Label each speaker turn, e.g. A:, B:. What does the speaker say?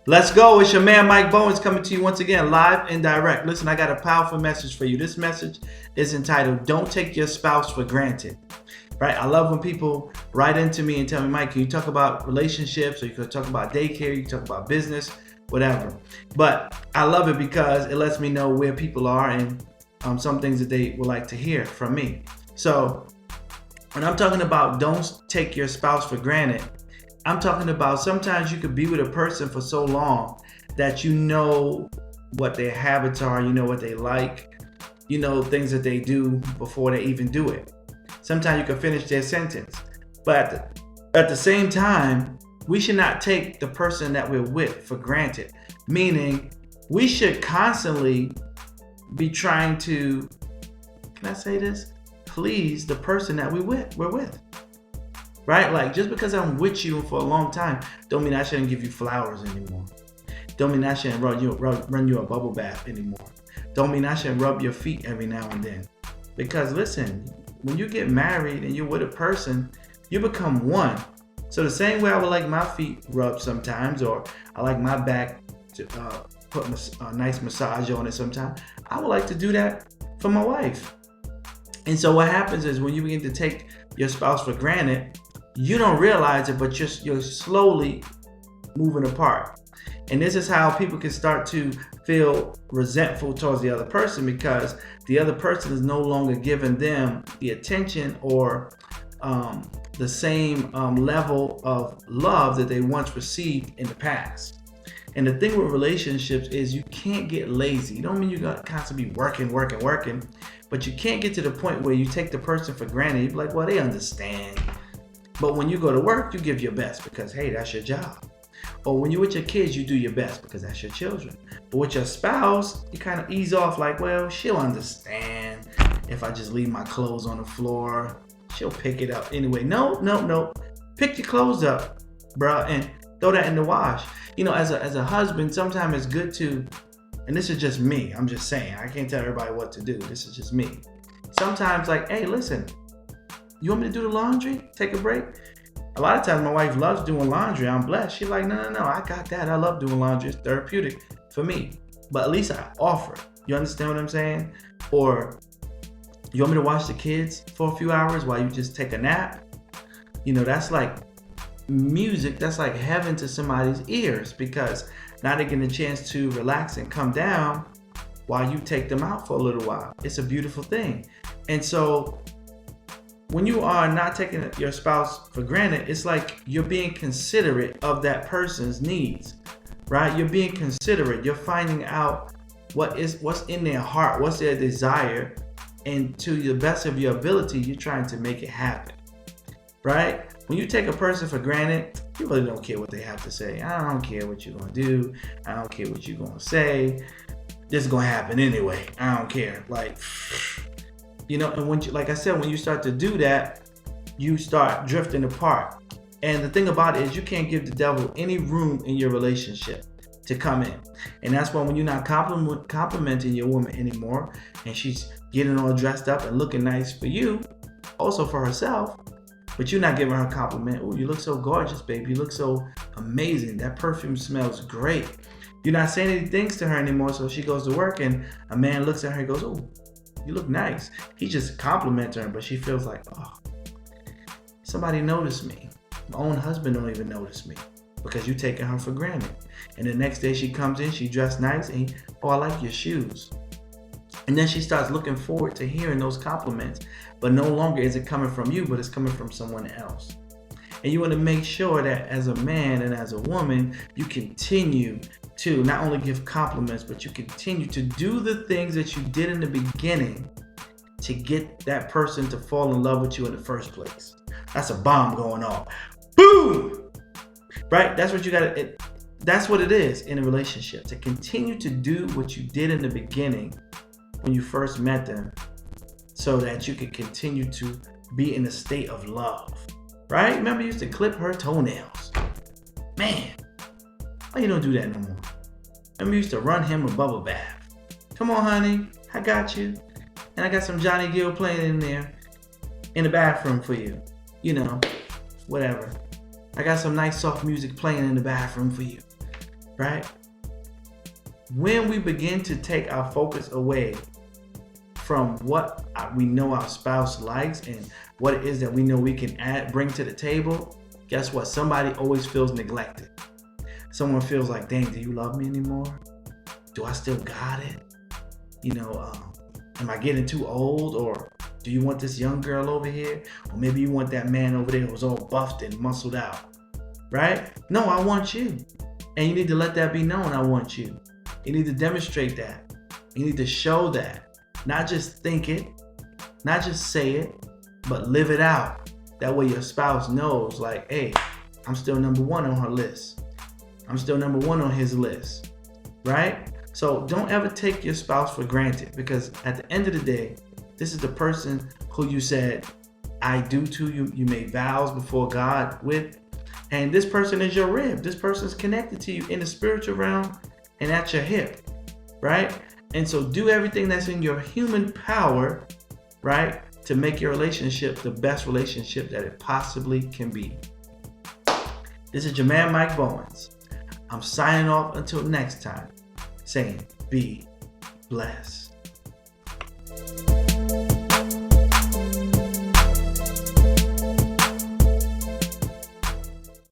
A: Let's go. It's your man Mike Bowens coming to you once again, live and direct. Listen, I got a powerful message for you. This message is entitled, Don't Take Your Spouse for Granted. Right? I love when people write into me and tell me, Mike, can you talk about relationships, or you can talk about daycare, you can talk about business, whatever. But I love it because it lets me know where people are and some things that they would like to hear from me. So when I'm talking about don't take your spouse for granted, I'm talking about sometimes you could be with a person for so long that you know what their habits are, you know what they like, you know things that they do before they even do it. Sometimes you can finish their sentence. But at the same time, we should not take the person that we're with for granted. Meaning, we should constantly be trying to, can I say this? Please the person that we're with. Right? Like, just because I'm with you for a long time, don't mean I shouldn't give you flowers anymore. Don't mean I shouldn't run you a bubble bath anymore. Don't mean I shouldn't rub your feet every now and then. Because listen, when you get married and you're with a person, you become one. So the same way I would like my feet rubbed sometimes, or I like my back to put a nice massage on it sometimes, I would like to do that for my wife. And so what happens is when you begin to take your spouse for granted, you don't realize it, but you're slowly moving apart. And this is how people can start to feel resentful towards the other person, because the other person is no longer giving them the attention or the same level of love that they once received in the past. And the thing with relationships is you can't get lazy. You don't mean you got to constantly be working, but you can't get to the point where you take the person for granted. You're like, well, they understand. But when you go to work, you give your best because, hey, that's your job. Or when you're with your kids, you do your best because that's your children. But with your spouse, you kind of ease off like, well, she'll understand if I just leave my clothes on the floor. She'll pick it up anyway. No. Pick your clothes up, bro, and throw that in the wash. You know, as a husband, sometimes it's good to, and this is just me, I'm just saying, I can't tell everybody what to do. This is just me. Sometimes like, hey, listen, you want me to do the laundry? Take a break? A lot of times my wife loves doing laundry. I'm blessed. She's like, no, I got that. I love doing laundry. It's therapeutic for me. But at least I offer. You understand what I'm saying? Or you want me to watch the kids for a few hours while you just take a nap? You know, that's like music. That's like heaven to somebody's ears, because now they're getting a chance to relax and come down while you take them out for a little while. It's a beautiful thing. And so when you are not taking your spouse for granted, it's like you're being considerate of that person's needs, right? You're being considerate. You're finding out what's in their heart, what's their desire, and to the best of your ability, you're trying to make it happen, right? When you take a person for granted, you really don't care what they have to say. I don't care what you're going to do. I don't care what you're going to say. This is going to happen anyway. I don't care. Like, you know, and when you, like I said, when you start to do that, you start drifting apart. And the thing about it is you can't give the devil any room in your relationship to come in. And that's why when you're not complimenting your woman anymore, and she's getting all dressed up and looking nice for you, also for herself, but you're not giving her a compliment. Oh, you look so gorgeous, baby. You look so amazing. That perfume smells great. You're not saying any things to her anymore, so she goes to work and a man looks at her and goes, oh, you look nice. He just compliments her, but she feels like, oh, somebody noticed me. My own husband don't even notice me because you're taking her for granted. And the next day she comes in, she dressed nice, and oh, I like your shoes. And then she starts looking forward to hearing those compliments, but no longer is it coming from you, but it's coming from someone else. And you want to make sure that as a man and as a woman, you continue to not only give compliments, but you continue to do the things that you did in the beginning to get that person to fall in love with you in the first place. That's a bomb going off. Boom! Right? That's what you got to, that's what it is in a relationship. To continue to do what you did in the beginning when you first met them, so that you can continue to be in a state of love. Right? Remember, you used to clip her toenails. Man, why you don't do that no more? Remember, you used to run him a bubble bath. Come on, honey, I got you. And I got some Johnny Gill playing in there in the bathroom for you. You know, whatever. I got some nice soft music playing in the bathroom for you. right? When we begin to take our focus away from what we know our spouse likes and what it is that we know we can bring to the table, guess what? Somebody always feels neglected. Someone feels like, dang, do you love me anymore? Do I still got it? Am I getting too old? Or do you want this young girl over here? Or maybe you want that man over there who's all buffed and muscled out, right? No, I want you. And you need to let that be known, I want you. You need to demonstrate that. You need to show that. Not just think it, not just say it, but live it out. That way your spouse knows, like, hey, I'm still number one on her list. I'm still number one on his list, right? So don't ever take your spouse for granted, because at the end of the day, this is the person who you said, I do to you. You made vows before God with, and this person is your rib. This person is connected to you in the spiritual realm and at your hip, right? And so do everything that's in your human power, right, to make your relationship the best relationship that it possibly can be. This is your man, Mike Bowens. I'm signing off until next time, saying be blessed.